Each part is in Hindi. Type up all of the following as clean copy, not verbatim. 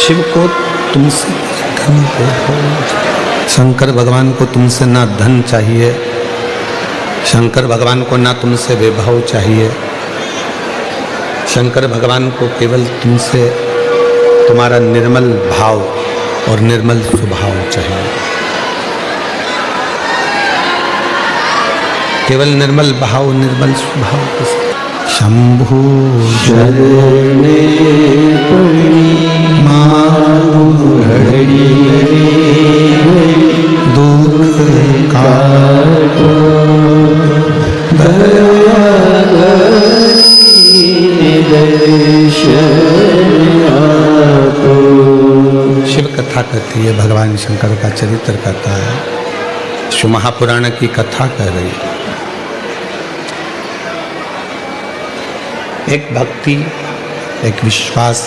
शिव को तुमसे धन वैभव, शंकर भगवान को तुमसे ना धन चाहिए, शंकर भगवान को ना तुमसे वैभव चाहिए, शंकर भगवान को केवल तुमसे तुम्हारा निर्मल भाव और निर्मल स्वभाव चाहिए। केवल निर्मल भाव निर्मल स्वभाव के साथ। शंभु शरणे दुख काटो शिव कथा कहती है, भगवान शंकर का चरित्र कहता है, शिव महापुराण की कथा कह रही है। एक भक्ति, एक विश्वास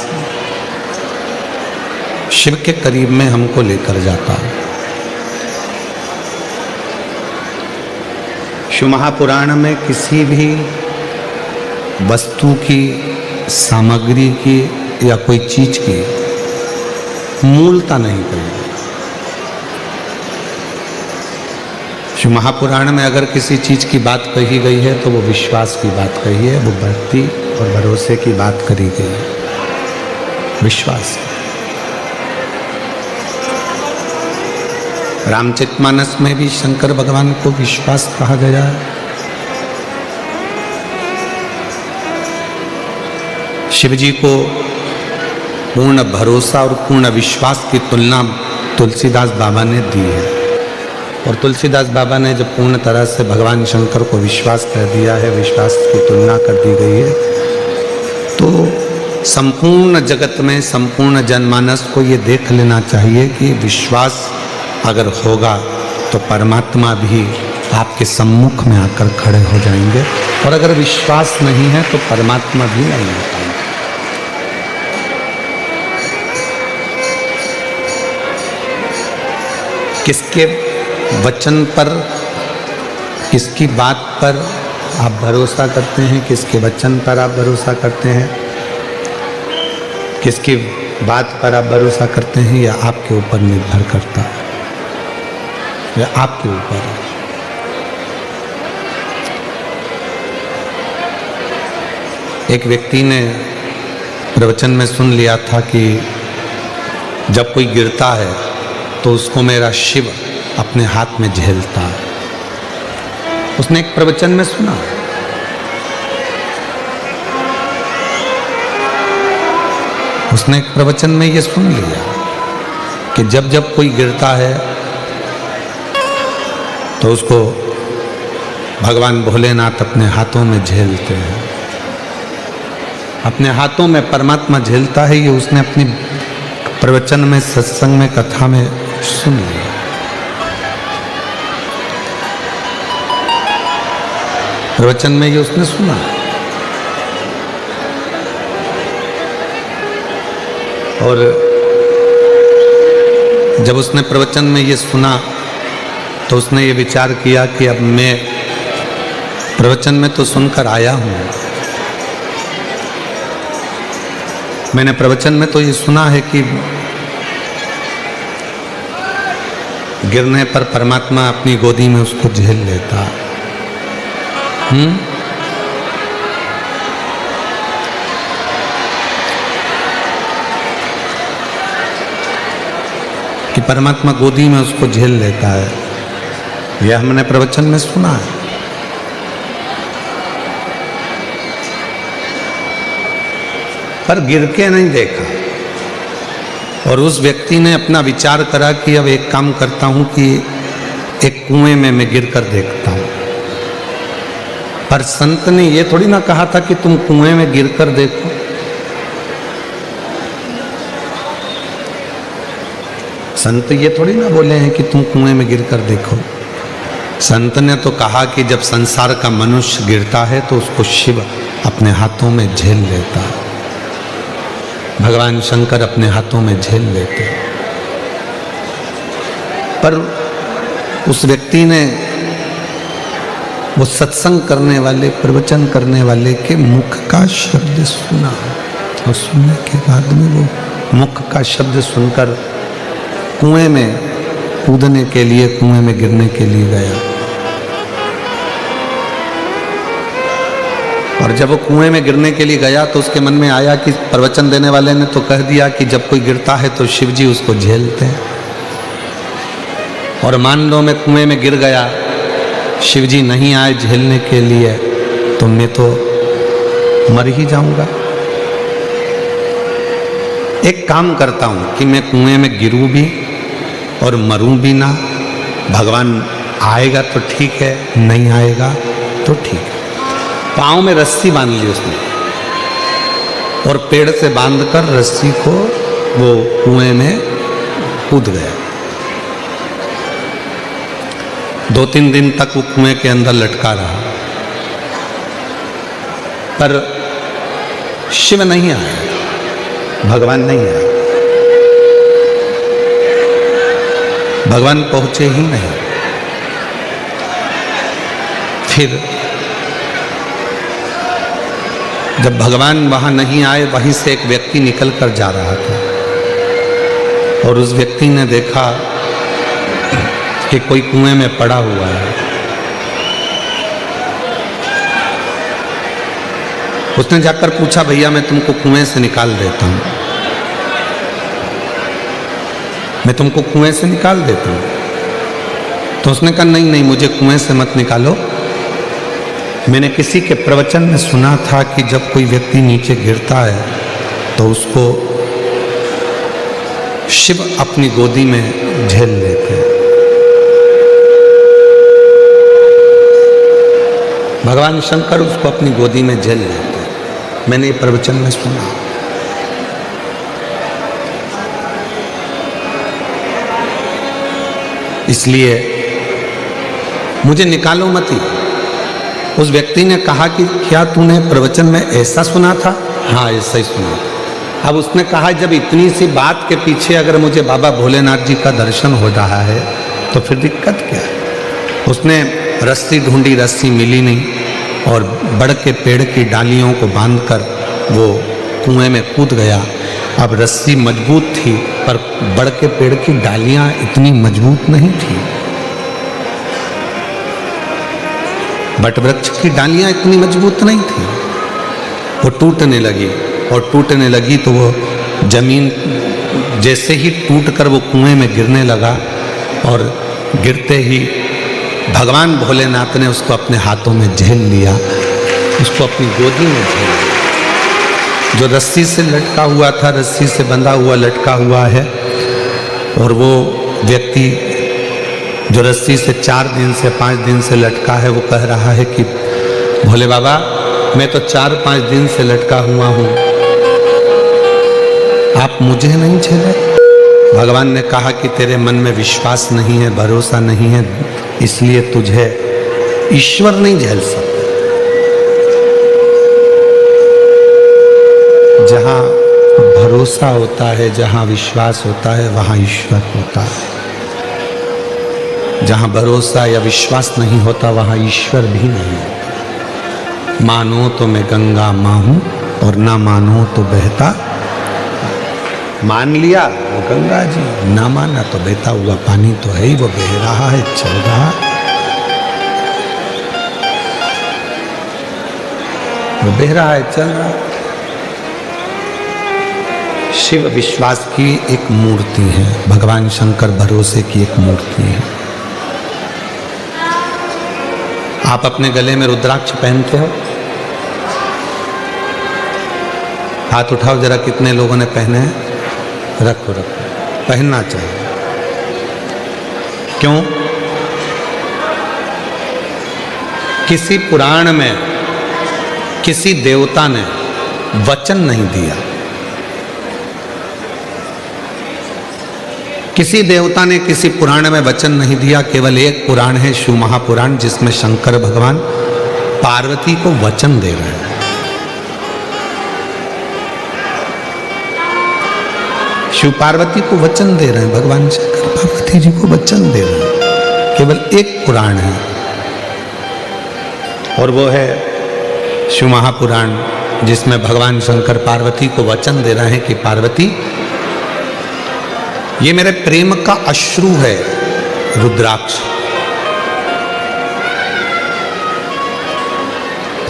शिव के करीब में हमको लेकर जाता है। शिव महापुराण में किसी भी वस्तु की, सामग्री की या कोई चीज की मूलता नहीं कही। शिव महापुराण में अगर किसी चीज की बात कही गई है तो वो विश्वास की बात कही है, वो भक्ति और भरोसे की बात करी गई है, विश्वास। रामचरितमानस में भी शंकर भगवान को विश्वास कहा गया है। शिव जी को पूर्ण भरोसा और पूर्ण विश्वास की तुलना तुलसीदास बाबा ने दी है। और तुलसीदास बाबा ने जब पूर्ण तरह से भगवान शंकर को विश्वास कर दिया है, विश्वास की तुलना कर दी गई है, तो संपूर्ण जगत में, संपूर्ण जनमानस को ये देख लेना चाहिए कि विश्वास अगर होगा तो परमात्मा भी आपके सम्मुख में आकर खड़े हो जाएंगे, और अगर विश्वास नहीं है तो परमात्मा भी नहीं हो पाएंगे। किसके वचन पर, किसकी बात पर आप भरोसा करते हैं, किसके वचन पर आप भरोसा करते हैं, किसकी बात पर आप भरोसा करते हैं, यह आपके ऊपर निर्भर करता है, यह आपके ऊपर है। एक व्यक्ति ने प्रवचन में सुन लिया था कि जब कोई गिरता है तो उसको मेरा शिव अपने हाथ में झेलता है। उसने एक प्रवचन में सुना। उसने एक प्रवचन में ये सुन लिया कि जब जब कोई गिरता है तो उसको भगवान भोलेनाथ अपने हाथों में झेलते हैं, अपने हाथों में परमात्मा झेलता है। ये उसने अपनी प्रवचन में, सत्संग में, कथा में सुन लिया। प्रवचन में ये उसने सुना। और जब उसने प्रवचन में ये सुना तो उसने ये विचार किया कि अब मैं प्रवचन में तो सुनकर आया हूँ, मैंने प्रवचन में तो ये सुना है कि गिरने पर परमात्मा अपनी गोदी में उसको झेल लेता। कि परमात्मा गोदी में उसको झेल लेता है, यह हमने प्रवचन में सुना है। पर गिर के नहीं देखा। और उस व्यक्ति ने अपना विचार करा कि अब एक काम करता हूं कि एक कुएं में मैं गिर कर देखता हूं। पर संत ने ये थोड़ी ना कहा था कि तुम कुएं में गिर कर देखो। संत ये थोड़ी ना बोले हैं कि तुम कुएं में गिर कर देखो। संत ने तो कहा कि जब संसार का मनुष्य गिरता है तो उसको शिव अपने हाथों में झेल लेता है, भगवान शंकर अपने हाथों में झेल लेते। पर उस व्यक्ति ने वो सत्संग करने वाले, प्रवचन करने वाले के मुख का शब्द सुना, और सुनने के बाद में वो मुख का शब्द सुनकर कुएं में कूदने के लिए, कुएं में गिरने के लिए गया। और जब वो कुएं में गिरने के लिए गया तो उसके मन में आया कि प्रवचन देने वाले ने तो कह दिया कि जब कोई गिरता है तो शिव जी उसको झेलते हैं, और मान लो मैं कुएं में गिर गया, शिव जी नहीं आए झेलने के लिए, तो मैं तो मर ही जाऊंगा। एक काम करता हूं कि मैं कुएं में गिरूं भी और मरूं भी ना, भगवान आएगा तो ठीक है, नहीं आएगा तो ठीक है। पाँव में रस्सी बांध ली उसने और पेड़ से बांधकर रस्सी को वो कुएं में कूद गया। 2-3 दिन तक वो कुएं के अंदर लटका रहा, पर शिव नहीं आया, भगवान नहीं आया, भगवान पहुंचे ही नहीं। फिर जब भगवान वहां नहीं आए, वहीं से एक व्यक्ति निकल कर जा रहा था और उस व्यक्ति ने देखा कि कोई कुएं में पड़ा हुआ है। उसने जाकर पूछा, भैया मैं तुमको कुएं से निकाल देता हूं, मैं तुमको कुएं से निकाल देता हूं। तो उसने कहा नहीं नहीं, मुझे कुएं से मत निकालो। मैंने किसी के प्रवचन में सुना था कि जब कोई व्यक्ति नीचे गिरता है तो उसको शिव अपनी गोदी में झेल लेते हैं। भगवान शंकर उसको अपनी गोदी में झेल लेते हैं, मैंने ये प्रवचन में सुना। इसलिए मुझे निकालो मत ही। उस व्यक्ति ने कहा कि क्या तूने प्रवचन में ऐसा सुना था? हाँ, ऐसा ही सुना। अब उसने कहा जब इतनी सी बात के पीछे अगर मुझे बाबा भोलेनाथ जी का दर्शन हो रहा है तो फिर दिक्कत क्या है? उसने रस्सी ढूंढी, रस्सी मिली नहीं, और बड़ के पेड़ की डालियों को बांधकर वो कुएं में कूद गया। अब रस्सी मजबूत थी पर बड़ के पेड़ की डालियां इतनी मजबूत नहीं थी। बट वृक्ष की डालियां इतनी मजबूत नहीं थी। वो टूटने लगी और टूटने लगी तो वो जमीन जैसे ही टूटकर वो कुएं में गिरने लगा, और गिरते ही भगवान भोलेनाथ ने उसको अपने हाथों में झेल लिया, उसको अपनी गोदी में झेल लिया। जो रस्सी से लटका हुआ था, रस्सी से बंधा हुआ लटका हुआ है, और वो व्यक्ति जो रस्सी से 4 दिन से 5 दिन से लटका है, वो कह रहा है कि भोले बाबा मैं तो 4-5 दिन से लटका हुआ हूं, आप मुझे नहीं झेले। भगवान ने कहा कि तेरे मन में विश्वास नहीं है, भरोसा नहीं है, इसलिए तुझे ईश्वर नहीं झेल सकते। जहां भरोसा होता है, जहां विश्वास होता है, वहां ईश्वर होता है। जहां भरोसा या विश्वास नहीं होता वहां ईश्वर भी नहीं होता। मानो तो मैं गंगा मां हूं और ना मानो तो बहता। मान लिया वो गंगा जी, ना माना तो बहता हुआ पानी तो है ही, वो बह रहा है, चल रहा, वो बह रहा है, चल रहा। शिव विश्वास की एक मूर्ति है, भगवान शंकर भरोसे की एक मूर्ति है। आप अपने गले में रुद्राक्ष पहनते हो? हाथ उठाओ जरा, कितने लोगों ने पहने हैं? रखो रखो, पहनना चाहिए। क्यों? किसी पुराण में किसी देवता ने वचन नहीं दिया, किसी देवता ने किसी पुराण में वचन नहीं दिया। केवल एक पुराण है, शिव महापुराण, जिसमें शंकर भगवान पार्वती को वचन दे रहे हैं। शिव पार्वती को वचन दे रहे हैं, भगवान शंकर पार्वती जी को वचन दे रहे हैं। केवल एक पुराण है और वो है शिव महापुराण, जिसमें भगवान शंकर पार्वती को वचन दे रहे हैं कि पार्वती ये मेरे प्रेम का अश्रु है रुद्राक्ष।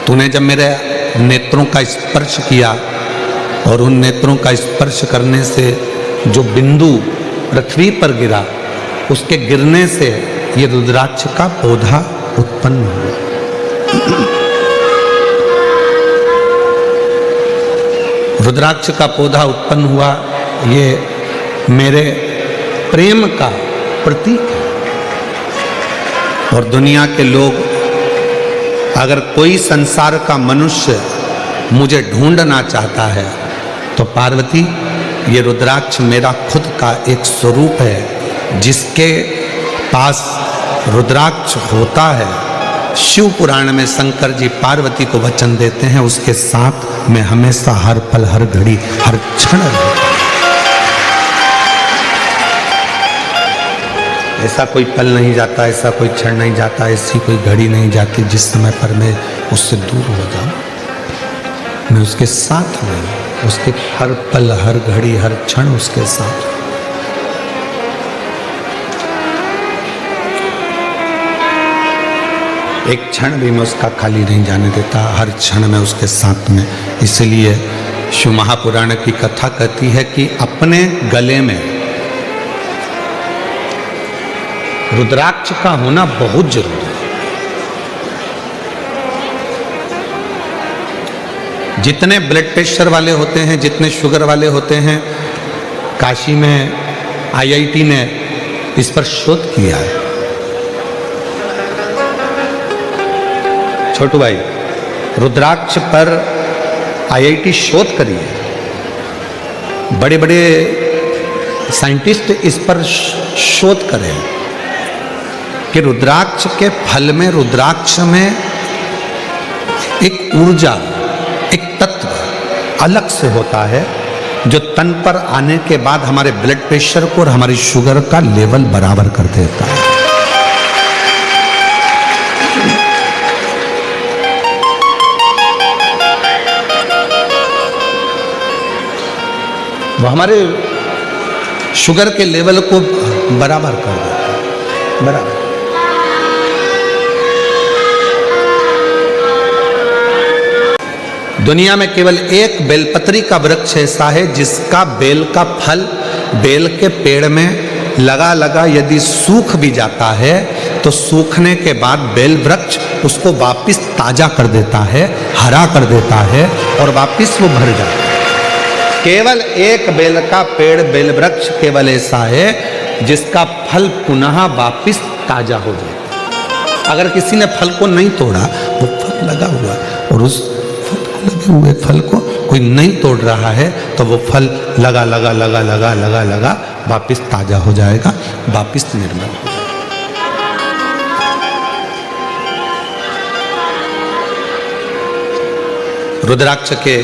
तूने जब मेरे नेत्रों का स्पर्श किया और उन नेत्रों का स्पर्श करने से जो बिंदु पृथ्वी पर गिरा, उसके गिरने से ये रुद्राक्ष का पौधा उत्पन्न हुआ। रुद्राक्ष का पौधा उत्पन्न हुआ, ये मेरे प्रेम का प्रतीक है। और दुनिया के लोग, अगर कोई संसार का मनुष्य मुझे ढूंढना चाहता है तो पार्वती, ये रुद्राक्ष मेरा खुद का एक स्वरूप है। जिसके पास रुद्राक्ष होता है, शिव पुराण में शंकर जी पार्वती को वचन देते हैं, उसके साथ मैं हमेशा हर पल हर घड़ी हर क्षण रहूं। ऐसा कोई पल नहीं जाता, ऐसा कोई क्षण नहीं जाता, ऐसी कोई घड़ी नहीं जाती जिस समय पर मैं उससे दूर हो जाऊं। मैं उसके साथ में, उसके हर पल हर घड़ी हर क्षण उसके साथ। एक क्षण भी मैं उसका खाली नहीं जाने देता, हर क्षण में उसके साथ में। इसलिए शिव महापुराण की कथा कहती है कि अपने गले में रुद्राक्ष का होना बहुत जरूरी है। जितने ब्लड प्रेशर वाले होते हैं, जितने शुगर वाले होते हैं, काशी में IIT ने इस पर शोध किया है। छोटू भाई, रुद्राक्ष पर IIT शोध करी है। बड़े बड़े साइंटिस्ट इस पर शोध करे हैं कि रुद्राक्ष के फल में, रुद्राक्ष में एक ऊर्जा, एक तत्व अलग से होता है जो तन पर आने के बाद हमारे ब्लड प्रेशर को और हमारी शुगर का लेवल बराबर कर देता है। वो हमारे शुगर के लेवल को बराबर कर देता है, बराबर। दुनिया में केवल एक बेलपत्री का वृक्ष ऐसा है जिसका बेल का फल बेल के पेड़ में लगा लगा यदि सूख भी जाता है तो सूखने के बाद बेल वृक्ष उसको वापस ताजा कर देता है, हरा कर देता है और वापस वो भर जाता है। केवल एक बेल का पेड़, बेल वृक्ष केवल ऐसा है जिसका फल पुनः वापस ताजा हो जाए। अगर किसी ने फल को नहीं तोड़ा, वो फल लगा हुआ और उस लगे हुए फल को कोई नहीं तोड़ रहा है तो वो फल लगा लगा लगा लगा लगा लगा वापस ताजा हो जाएगा, वापस निर्मल हो जाएगा। रुद्राक्ष के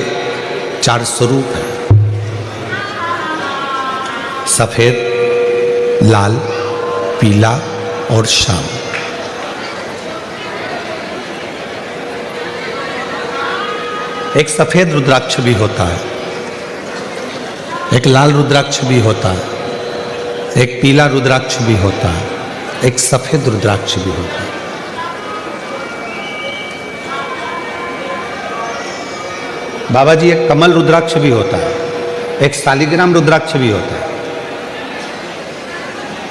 4 स्वरूप हैं, सफेद, लाल, पीला और श्याम। एक सफेद रुद्राक्ष भी होता है, एक लाल रुद्राक्ष भी होता है, एक पीला रुद्राक्ष भी होता है, एक सफेद रुद्राक्ष भी होता है। बाबा जी, एक कमल रुद्राक्ष भी होता है, एक शालिग्राम रुद्राक्ष भी होता है।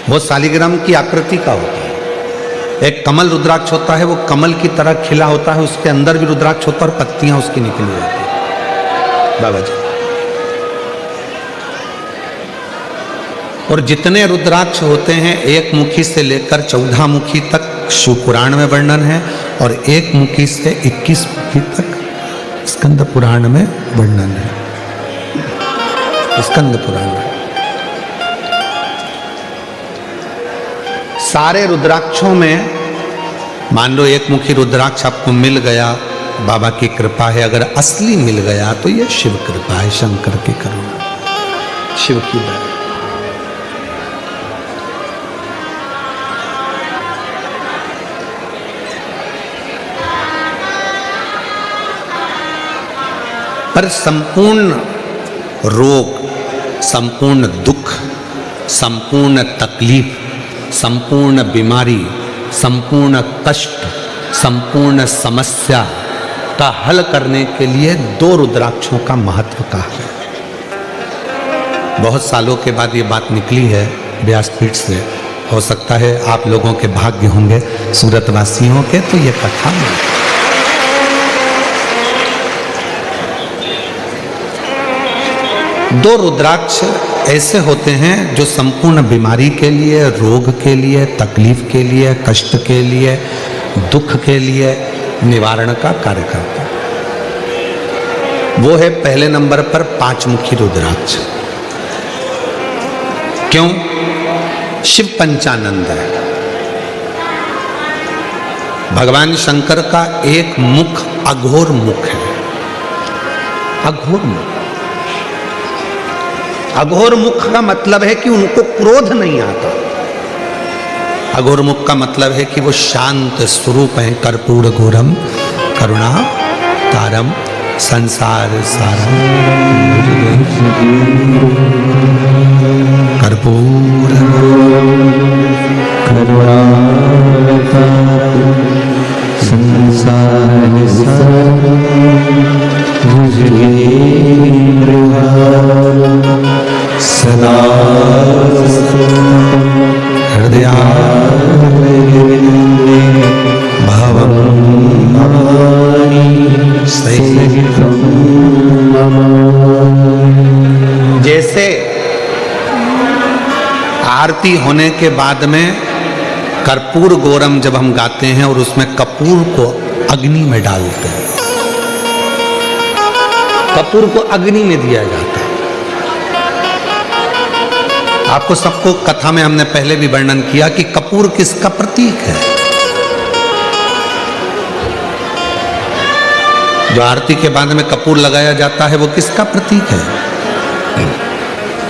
वो शालिग्राम की आकृति का होता है। एक कमल रुद्राक्ष होता है, वो कमल की तरह खिला होता है, उसके अंदर भी रुद्राक्ष होता है और पत्तियां उसकी निकली होती है। बाबा जी, और जितने रुद्राक्ष होते हैं, एक मुखी से लेकर 14 मुखी तक शिव पुराण में वर्णन है और एक मुखी से 21 मुखी तक स्कंद पुराण में वर्णन है। स्कंद पुराण में सारे रुद्राक्षों में, मान लो एक मुखी रुद्राक्ष आपको मिल गया, बाबा की कृपा है। अगर असली मिल गया तो ये शिव कृपा है, शंकर की करुणा, शिव की दया। पर संपूर्ण रोग, संपूर्ण दुख, संपूर्ण तकलीफ, संपूर्ण बीमारी, संपूर्ण कष्ट, संपूर्ण समस्या का हल करने के लिए 2 रुद्राक्षों का महत्व कहा है। बहुत सालों के बाद ये बात निकली है व्यासपीठ से। हो सकता है आप लोगों के भाग्य होंगे सूरतवासियों के, तो ये कथा है। दो रुद्राक्ष ऐसे होते हैं जो संपूर्ण बीमारी के लिए, रोग के लिए, तकलीफ के लिए, कष्ट के लिए, दुख के लिए निवारण का कार्य करता है। वो है पहले नंबर पर 5 मुखी रुद्राक्ष। क्यों? शिव पंचानंद है। भगवान शंकर का एक मुख अघोर मुख है। अघोर मुख, अघोर मुख का मतलब है कि उनको क्रोध नहीं आता। अघोर मुख का मतलब है कि वो शांत स्वरूप है। कर्पूर घोरम करुणा तारम संसार सारम, कर्पूर करुणा संसार सारम, सदा हृदय भवम जैसे आरती होने के बाद में कर्पूर गौरम जब हम गाते हैं और उसमें कपूर को अग्नि में डालते हैं, कपूर को अग्नि में दिया जाता है। आपको सबको कथा में हमने पहले भी वर्णन किया कि कपूर किसका प्रतीक है। जो आरती के बाद में कपूर लगाया जाता है वो किसका प्रतीक है?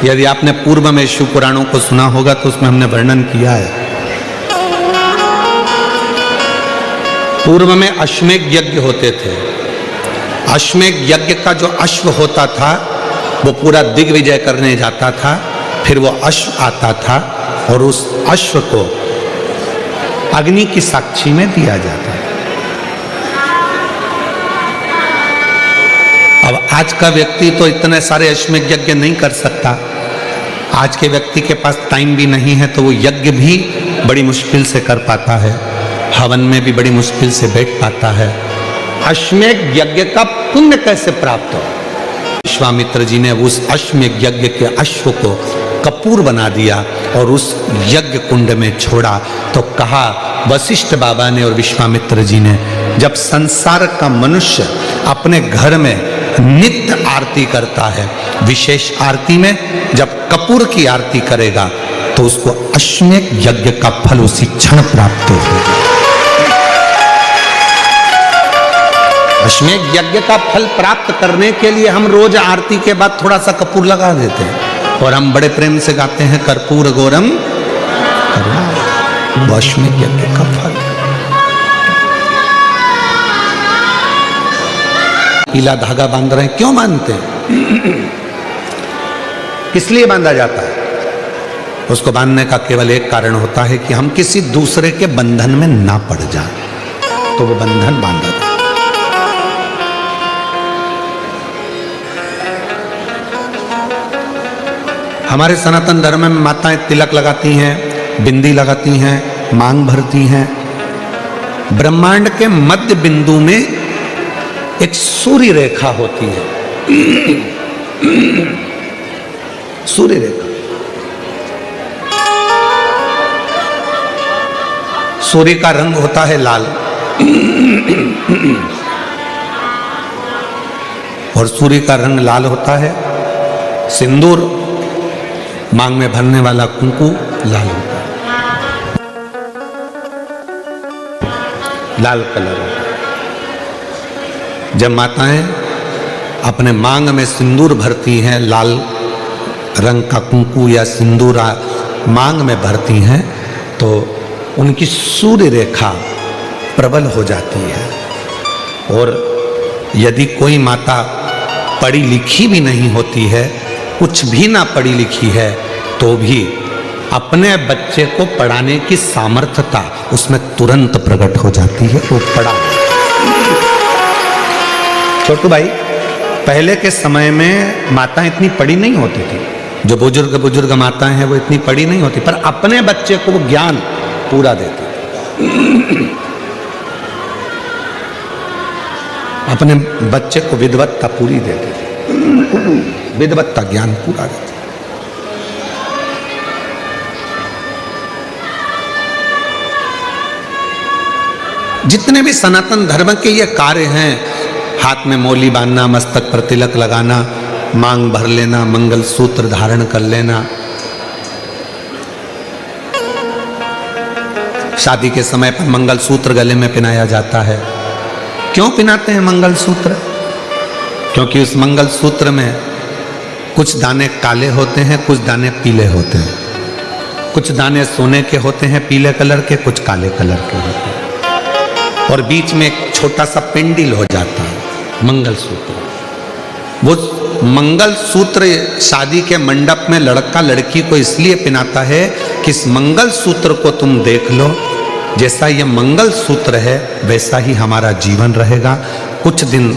यदि आपने पूर्व में शिव पुराणों को सुना होगा तो उसमें हमने वर्णन किया है। पूर्व में अश्वमेध यज्ञ होते थे। अश्वमेध यज्ञ का जो अश्व होता था वो पूरा दिग्विजय करने जाता था। फिर वो अश्व आता था और उस अश्व को अग्नि की साक्षी में दिया जाता है। अब आज का व्यक्ति तो इतने सारे अश्वमेध यज्ञ नहीं कर सकता। आज के व्यक्ति के पास टाइम भी नहीं है, तो वो यज्ञ भी बड़ी मुश्किल से कर पाता है, हवन में भी बड़ी मुश्किल से बैठ पाता है। अश्वमेध यज्ञ का पुण्य कैसे प्राप्त हो? विश्वामित्र जी ने उस अश्वमेध यज्ञ के अश्व को कपूर बना दिया और उस यज्ञ कुंड में छोड़ा। तो कहा वशिष्ठ बाबा ने और विश्वामित्र जी ने, जब संसार का मनुष्य अपने घर में नित्य आरती करता है, विशेष आरती में जब कपूर की आरती करेगा तो उसको अश्वमेध यज्ञ का फल उसी क्षण प्राप्त होगा। अश्वमेध यज्ञ का फल प्राप्त करने के लिए हम रोज आरती के बाद थोड़ा सा कपूर लगा देते हैं और हम बड़े प्रेम से गाते हैं कर्पूर गौरम करुणा। अश्वमेध यज्ञ का फल। पीला धागा बांध रहे हैं, क्यों बांधते हैं? किस लिए बांधा जाता है? उसको बांधने का केवल एक कारण होता है कि हम किसी दूसरे के बंधन में ना पड़ जाएं, तो वो बंधन बांधा था। हमारे सनातन धर्म में माताएं तिलक लगाती हैं, बिंदी लगाती हैं, मांग भरती हैं। ब्रह्मांड के मध्य बिंदु में एक सूर्य रेखा होती है। सूर्य रेखा, सूर्य का रंग होता है लाल और सूर्य का रंग लाल होता है। सिंदूर, मांग में भरने वाला कुंकू लाल होता है, लाल कलर होता है। जब माताएं अपने मांग में सिंदूर भरती हैं, लाल रंग का कुंकू या सिंदूर मांग में भरती हैं, तो उनकी सूर्य रेखा प्रबल हो जाती है। और यदि कोई माता पढ़ी लिखी भी नहीं होती है, कुछ भी ना पढ़ी लिखी है, तो भी अपने बच्चे को पढ़ाने की सामर्थ्यता उसमें तुरंत प्रकट हो जाती है। वो पढ़ा। छोटू भाई, पहले के समय में माताएं इतनी पढ़ी नहीं होती थी। जो बुजुर्ग माताएं हैं वो इतनी पढ़ी नहीं होती, पर अपने बच्चे को वो ज्ञान पूरा देती थी। अपने बच्चे को विद्वत्ता पूरी देती थी, विद्वत्ता ज्ञान पूरा देती। जितने भी सनातन धर्म के ये कार्य हैं, हाथ में मौली बांधना, मस्तक पर तिलक लगाना, मांग भर लेना, मंगल सूत्र धारण कर लेना, शादी के समय पर मंगल सूत्र गले में पहनाया जाता है। क्यों पहनाते हैं मंगल सूत्र? क्योंकि उस मंगल सूत्र में कुछ दाने काले होते हैं, कुछ दाने पीले होते हैं, कुछ दाने सोने के होते हैं पीले कलर के, कुछ काले कलर के होते हैं, और बीच में एक छोटा सा पिंडिल हो जाता है मंगल सूत्र। वो मंगल सूत्र शादी के मंडप में लड़का लड़की को इसलिए पहनाता है कि इस मंगल सूत्र को तुम देख लो, जैसा ये मंगल सूत्र है वैसा ही हमारा जीवन रहेगा। कुछ दिन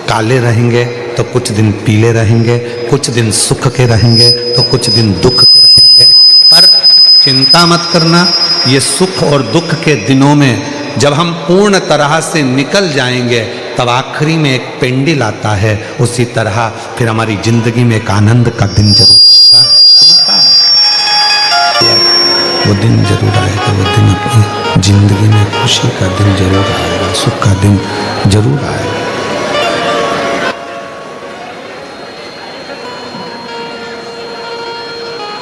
काले रहेंगे तो कुछ दिन पीले रहेंगे, कुछ दिन सुख के रहेंगे तो कुछ दिन दुख के रहेंगे। पर चिंता मत करना, ये सुख और दुख के दिनों में जब हम पूर्ण तरह से निकल जाएंगे तब आखिरी में एक पेंडिल आता है। उसी तरह फिर हमारी जिंदगी में एक आनंद का दिन जरूर आएगा। वो दिन जरूर आएगा, वो दिन अपनी जिंदगी में खुशी का दिन जरूर आएगा, सुख का दिन जरूर आएगा।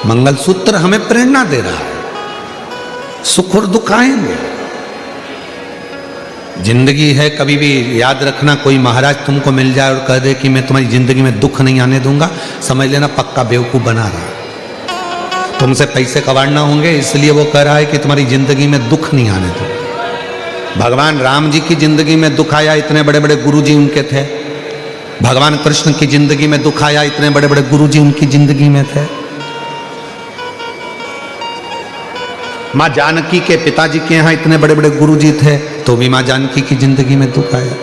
मंगलसूत्र हमें प्रेरणा दे रहा है। सुख और दुख आएंगे, जिंदगी है। कभी भी याद रखना, कोई महाराज तुमको मिल जाए और कह दे कि मैं तुम्हारी जिंदगी में दुख नहीं आने दूंगा, समझ लेना पक्का बेवकूफ बना रहा। तुमसे पैसे कमाना होंगे इसलिए वो कह रहा है कि तुम्हारी जिंदगी में दुख नहीं आने दो। भगवान राम जी की जिंदगी में दुख आया, इतने बड़े बड़े गुरु जी उनके थे। भगवान कृष्ण की जिंदगी में दुख आया, इतने बड़े बड़े गुरु जी उनकी जिंदगी में थे। माँ जानकी के पिताजी के यहाँ इतने बड़े बड़े गुरुजी थे, तो भी माँ जानकी की जिंदगी में दुख आया।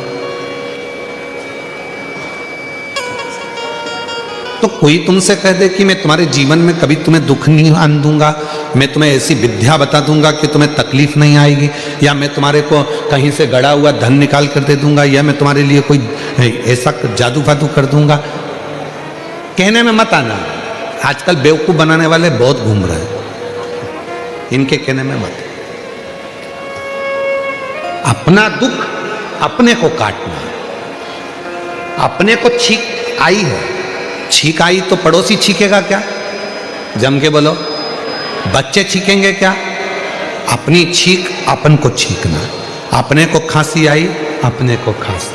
तो कोई तुमसे कह दे कि मैं तुम्हारे जीवन में कभी तुम्हें दुख नहीं आने दूंगा, मैं तुम्हें ऐसी विद्या बता दूंगा कि तुम्हें तकलीफ नहीं आएगी, या मैं तुम्हारे को कहीं से गड़ा हुआ धन निकाल कर दे दूंगा, या मैं तुम्हारे लिए कोई ऐसा जादू फादू कर दूंगा, कहने में मत आना। आजकल बेवकूफ बनाने वाले बहुत घूम रहे हैं, इनके कहने में मत। अपना दुख अपने को काटना। अपने को छींक आई है, छींक आई तो पड़ोसी छींकेगा क्या? जम के बोलो, बच्चे छींकेंगे क्या? अपनी छींक अपन को छींकना। अपने को खांसी आई, अपने को खांसी।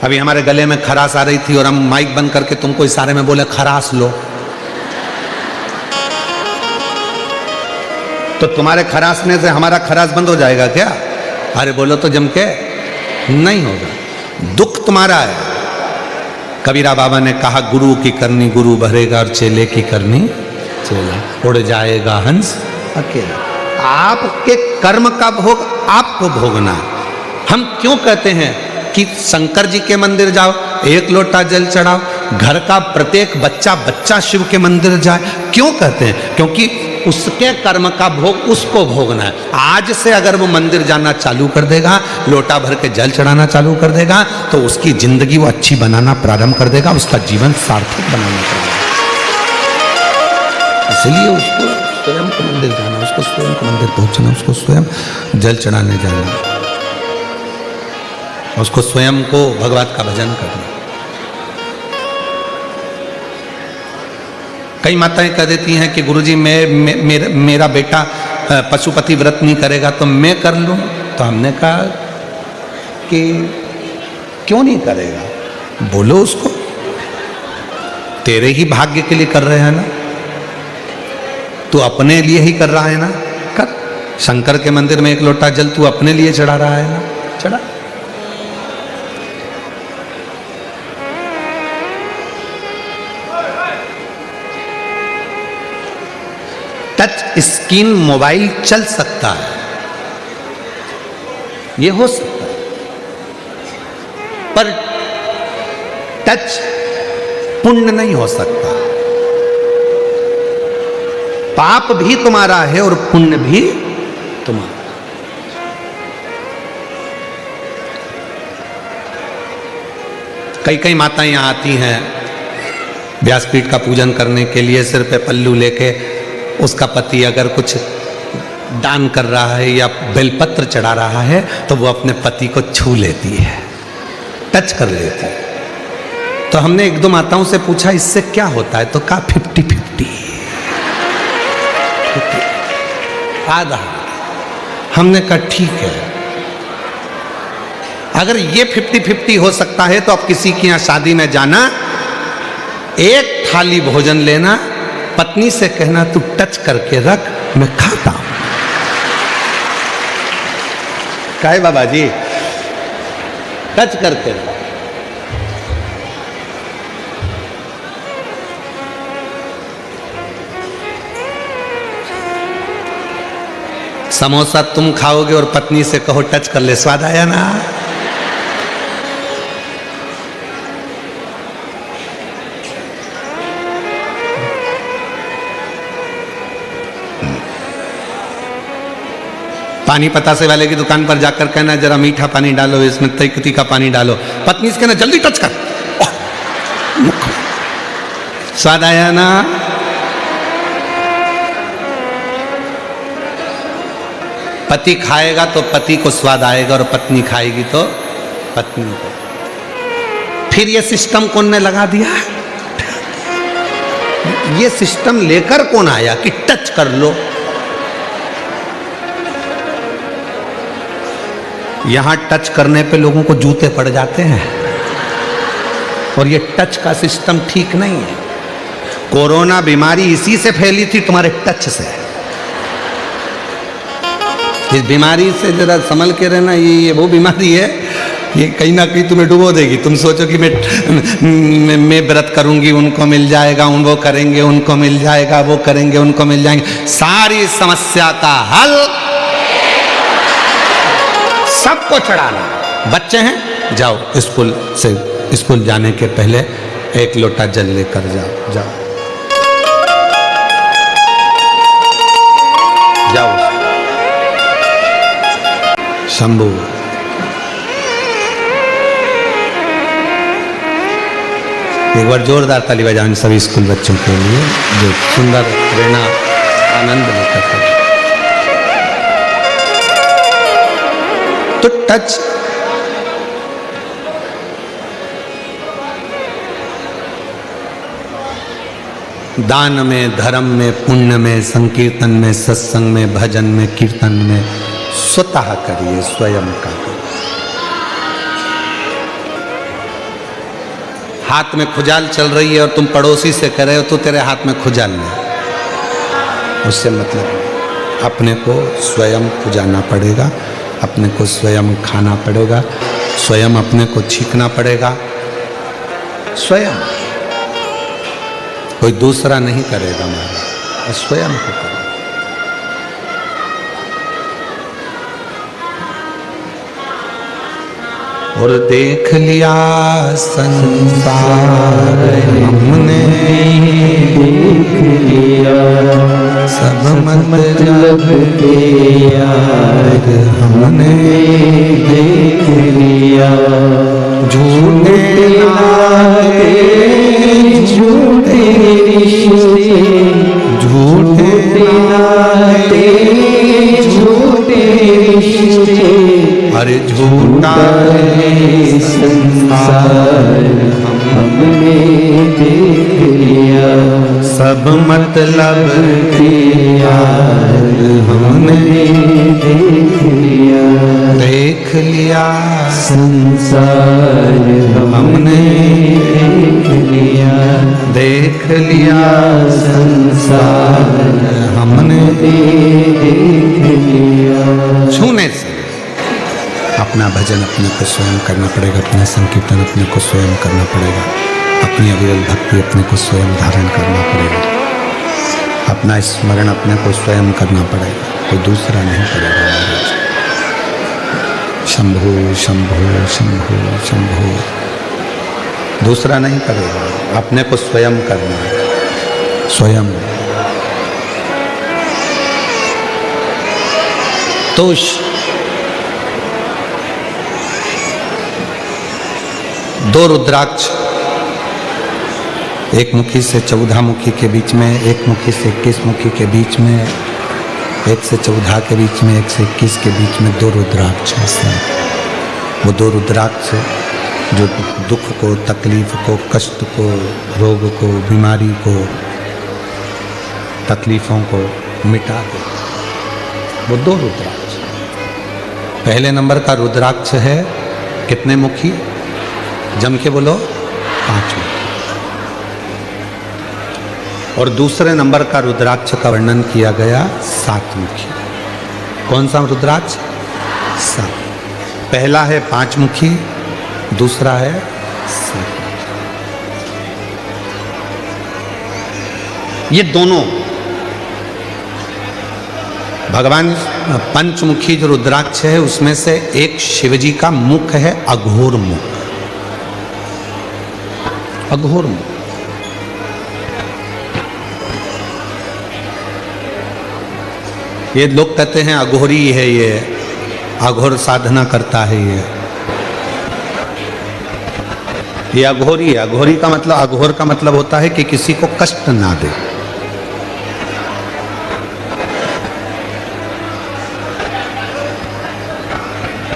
अभी हमारे गले में खराश आ रही थी और हम माइक बंद करके तुमको इशारे में बोले खराश लो, तो तुम्हारे खराशने से हमारा खराश बंद हो जाएगा क्या? अरे बोलो तो जम के, नहीं होगा। दुख तुम्हारा है। कबीरा बाबा ने कहा, गुरु की करनी गुरु भरेगा और चेले की करनी चेला। उड़ जाएगा हंस अकेला। आपके कर्म का भोग आपको भोगना है। हम क्यों कहते हैं कि शंकर जी के मंदिर जाओ, एक लोटा जल चढ़ाओ, घर का प्रत्येक बच्चा शिव के मंदिर जाए? क्यों कहते हैं? क्योंकि उसके कर्म का भोग उसको भोगना है। आज से अगर वो मंदिर जाना चालू कर देगा, लोटा भर के जल चढ़ाना चालू कर देगा, तो उसकी जिंदगी वो अच्छी बनाना प्रारंभ कर देगा, उसका जीवन सार्थक बनाना प्रारंभ। इसलिए उसको स्वयं को मंदिर जाना, उसको स्वयं को मंदिर पहुंचना, उसको स्वयं जल चढ़ाने जाना, उसको स्वयं को भगवत का भजन करना। कई माताएं कह देती हैं कि गुरुजी मेरा बेटा पशुपति व्रत नहीं करेगा तो मैं कर लूं। तो हमने कहा कि क्यों नहीं करेगा? बोलो उसको, तेरे ही भाग्य के लिए कर रहे हैं ना, तू अपने लिए ही कर रहा है ना, कर। शंकर के मंदिर में एक लोटा जल तू अपने लिए चढ़ा रहा है ना, चढ़ा। टच स्क्रीन मोबाइल चल सकता है, ये हो सकता है, पर टच पुण्य नहीं हो सकता। पाप भी तुम्हारा है और पुण्य भी तुम्हारा। कई कई माताएं यहाँ आती हैं व्यासपीठ का पूजन करने के लिए, सिर पे पल्लू लेके, उसका पति अगर कुछ दान कर रहा है या बेलपत्र चढ़ा रहा है तो वो अपने पति को छू लेती है, टच कर लेती है। तो हमने एक दो माताओं से पूछा इससे क्या होता है, तो कहा 50-50 आधा। हमने कहा ठीक है, अगर ये 50-50 हो सकता है तो अब किसी के यहां शादी में जाना, एक थाली भोजन लेना, पत्नी से कहना तू टच करके रख, मैं खाता हूं। काय बाबा जी, टच करके रख। समोसा तुम खाओगे और पत्नी से कहो टच कर ले, स्वाद आया ना। पानी पतासे वाले की दुकान पर जाकर कहना जरा मीठा पानी डालो, इसमें तिक्की का पानी डालो, पत्नी से कहना जल्दी टच कर, स्वाद आया ना। पति खाएगा तो पति को स्वाद आएगा और पत्नी खाएगी तो पत्नी को। फिर ये सिस्टम कौन ने लगा दिया? ये सिस्टम लेकर कौन आया कि टच कर लो? यहां टच करने पे लोगों को जूते पड़ जाते हैं, और ये टच का सिस्टम ठीक नहीं है। कोरोना बीमारी इसी से फैली थी, तुम्हारे टच से। इस बीमारी से जरा संभल के रहना, ये वो बीमारी है, ये कहीं ना कहीं तुम्हें डुबो देगी। तुम सोचो कि मैं व्रत करूंगी उनको मिल जाएगा, वो करेंगे उनको मिल जाएगा, वो करेंगे उनको मिल जाएंगे। सारी समस्या का हल सबको चढ़ाना। बच्चे हैं, जाओ स्कूल जाने के पहले एक लोटा जल लेकर जाओ, जाओ जाओ। शंभू, एक बार जोरदार ताली बजाओ इन सभी स्कूल बच्चों के लिए जो सुंदर प्रेरणा आनंद लेकर हैं। तो टच दान में, धर्म में, पुण्य में, संकीर्तन में, सत्संग में, भजन में, कीर्तन में स्वतः करिए, स्वयं का। हाथ में खुजाल चल रही है और तुम पड़ोसी से कह रहे हो तो तेरे हाथ में खुजाल नहीं, उससे मतलब अपने को स्वयं खुजाना पड़ेगा, अपने को स्वयं खाना पड़ेगा, स्वयं अपने को छींकना पड़ेगा, स्वयं। कोई दूसरा नहीं करेगा, हमारा स्वयं को करेगा। और देख लिया संसार हमने, देख लिया सब मतलब के यार हमने, देख लिया झूठे नाते, झूठे रिश्ते, झूठे नाते, झूठे रिश्ते, अरे झूठा संसार हमने देख लिया, सब मतलब के यार हमने देख लिया, देख लिया संसार हमने देख लिया, देख लिया संसार हमने देख लिया। छूने से अपना भजन अपने को स्वयं करना पड़ेगा, अपना संकीर्तन अपने को स्वयं करना पड़ेगा, अपनी अविरल भक्ति अपने को स्वयं धारण करना पड़ेगा। अपना स्मरण अपने को स्वयं करना पड़ेगा, कोई दूसरा नहीं करेगा महाराज। शंभु शंभु शंभु शंभु, दूसरा नहीं करेगा, अपने को स्वयं करना है, स्वयं। तो दो रुद्राक्ष, एक मुखी से 14 मुखी के बीच में, एक मुखी से 21 मुखी के बीच में, 1 से 14 के बीच में, 1 से 21 के बीच में दो रुद्राक्ष हैं। वो दो रुद्राक्ष जो दुख को, तकलीफ को, कष्ट को, रोग को, बीमारी को, तकलीफों को मिटा दे, वो दो रुद्राक्ष। पहले नंबर का रुद्राक्ष है कितने मुखी? जम के बोलो, 5 मुखी। और दूसरे नंबर का रुद्राक्ष का वर्णन किया गया 7 मुखी। कौन सा रुद्राक्ष? 7। पहला है 5 मुखी, दूसरा है 7 मुखी। ये दोनों भगवान पंचमुखी जो रुद्राक्ष है उसमें से एक शिवजी का मुख है अघोर मुख, अघोर मुख। ये लोग कहते हैं अघोरी है, ये अघोर साधना करता है, ये अघोरी है। अघोरी का मतलब, अघोर का मतलब होता है कि किसी को कष्ट ना दे।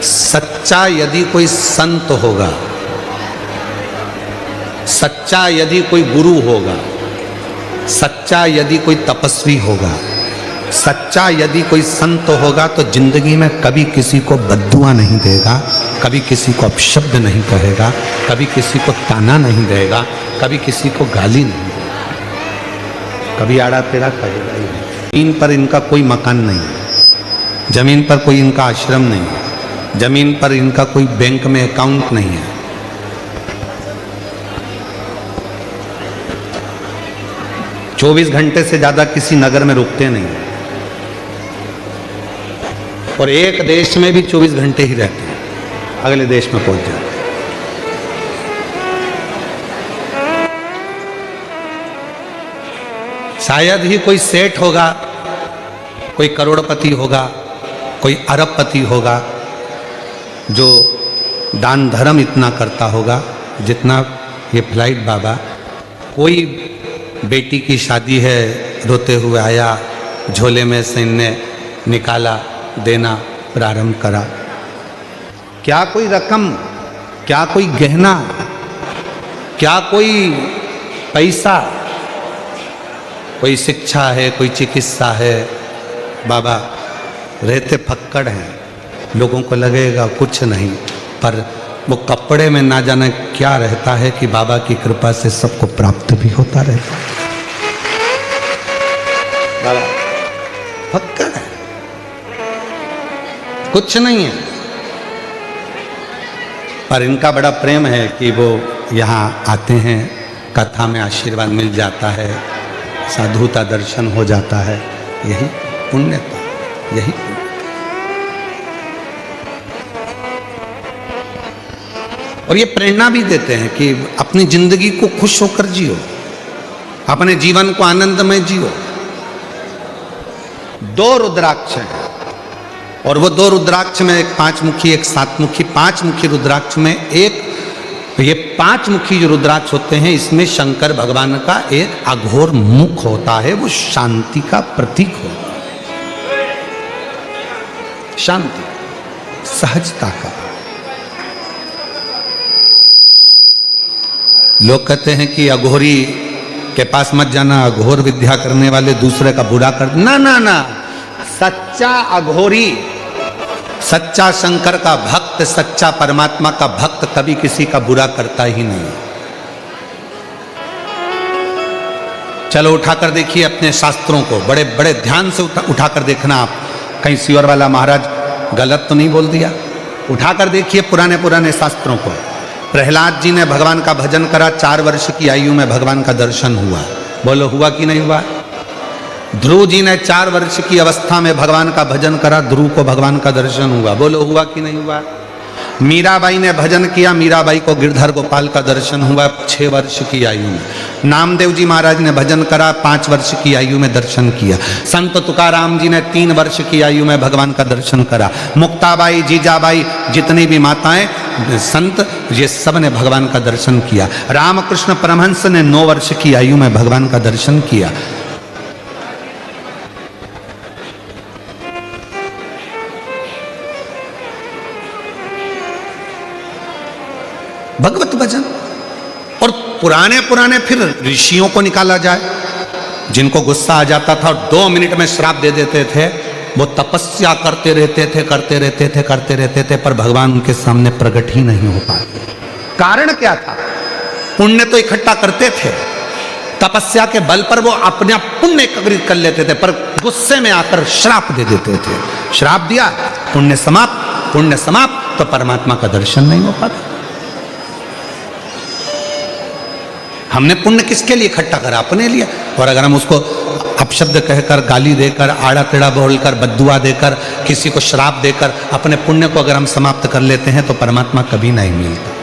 सच्चा यदि कोई संत होगा, सच्चा यदि कोई गुरु होगा, सच्चा यदि कोई तपस्वी होगा, सच्चा यदि कोई संत होगा तो जिंदगी में कभी किसी को बद्दुआ नहीं देगा, कभी किसी को अपशब्द नहीं कहेगा, कभी किसी को ताना नहीं देगा, कभी किसी को गाली नहीं देगा, कभी आड़ा तेरा कहेगा ही नहीं। जमीन पर इनका कोई मकान नहीं है, जमीन पर कोई इनका आश्रम नहीं है, जमीन पर इनका कोई बैंक में अकाउंट नहीं है। चौबीस घंटे से ज्यादा किसी नगर में रुकते नहीं, और एक देश में भी 24 घंटे ही रहते हैं, अगले देश में पहुंच जाते हैं। शायद ही कोई सेठ होगा, कोई करोड़पति होगा, कोई अरबपति होगा जो दान धर्म इतना करता होगा जितना ये फ्लाइट बाबा। कोई बेटी की शादी है, रोते हुए आया, झोले में से इनने निकाला, देना प्रारंभ करा। क्या कोई रकम, क्या कोई गहना, क्या कोई पैसा, कोई शिक्षा है, कोई चिकित्सा है, बाबा रहते फक्कड़ हैं। लोगों को लगेगा कुछ नहीं, पर वो कपड़े में ना जाने क्या रहता है कि बाबा की कृपा से सबको प्राप्त भी होता रहता है। बाबा फक्कड़ है, कुछ नहीं है, पर इनका बड़ा प्रेम है कि वो यहाँ आते हैं, कथा में आशीर्वाद मिल जाता है, साधुता दर्शन हो जाता है। यही पुण्यता, यही पुण्य। और ये प्रेरणा भी देते हैं कि अपनी जिंदगी को खुश होकर जियो, अपने जीवन को आनंदमय जियो। 2 रुद्राक्ष हैं, और वो 2 रुद्राक्ष में एक 5 मुखी, एक 7 मुखी। 5 मुखी रुद्राक्ष में एक, ये 5 मुखी जो रुद्राक्ष होते हैं इसमें शंकर भगवान का एक अघोर मुख होता है, वो शांति का प्रतीक होता है, शांति, सहजता का। लोग कहते हैं कि अघोरी के पास मत जाना, अघोर विद्या करने वाले दूसरे का बुरा कर, ना ना ना। सच्चा अघोरी, सच्चा शंकर का भक्त, सच्चा परमात्मा का भक्त कभी किसी का बुरा करता ही नहीं। चलो उठाकर देखिए अपने शास्त्रों को, बड़े बड़े ध्यान से उठाकर देखना आप, कहीं सियोर वाला महाराज गलत तो नहीं बोल दिया। उठाकर देखिए पुराने पुराने शास्त्रों को। प्रहलाद जी ने भगवान का भजन करा, 4 वर्ष की आयु में भगवान का दर्शन हुआ। बोलो हुआ कि नहीं हुआ? ध्रुव जी ने 4 वर्ष की अवस्था में भगवान का भजन करा, ध्रुव को भगवान का दर्शन हुआ। बोलो हुआ कि नहीं हुआ? मीराबाई ने भजन किया, मीराबाई को गिरधर गोपाल का दर्शन हुआ 6 वर्ष की आयु में। नामदेव जी महाराज ने भजन करा, 5 वर्ष की आयु में दर्शन किया। संत तुकाराम जी ने 3 वर्ष की आयु में भगवान का दर्शन करा। मुक्ताबाई, जीजाबाई, जितनी भी माताएं संत, ये सब ने भगवान का दर्शन किया। रामकृष्ण परमहंस ने 9 वर्ष की आयु में भगवान का दर्शन किया। भगवत भजन। और पुराने पुराने फिर ऋषियों को निकाला जाए, जिनको गुस्सा आ जाता था और 2 मिनट में श्राप दे देते थे। वो तपस्या करते रहते थे, पर भगवान उनके सामने प्रकट ही नहीं हो पाते। कारण क्या था? पुण्य तो इकट्ठा करते थे, तपस्या के बल पर वो अपने पुण्य एकत्रित कर लेते थे, पर गुस्से में आकर श्राप दे देते थे। श्राप दिया, पुण्य समाप्त, तो परमात्मा का दर्शन नहीं हो पाता। हमने पुण्य किसके लिए इकट्ठा करा? अपने लिए। और अगर हम उसको अपशब्द कहकर, गाली देकर, आड़ा टेढ़ा बोलकर, बद्दुआ देकर, किसी को श्राप देकर अपने पुण्य को अगर हम समाप्त कर लेते हैं, तो परमात्मा कभी नहीं मिलता।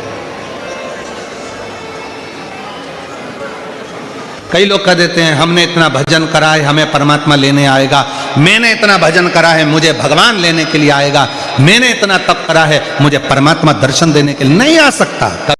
कई लोग कह देते हैं हमने इतना भजन करा है, हमें परमात्मा लेने आएगा। मैंने इतना भजन करा है, मुझे भगवान लेने के लिए आएगा। मैंने इतना तप करा है, मुझे परमात्मा दर्शन देने के लिए नहीं आ सकता।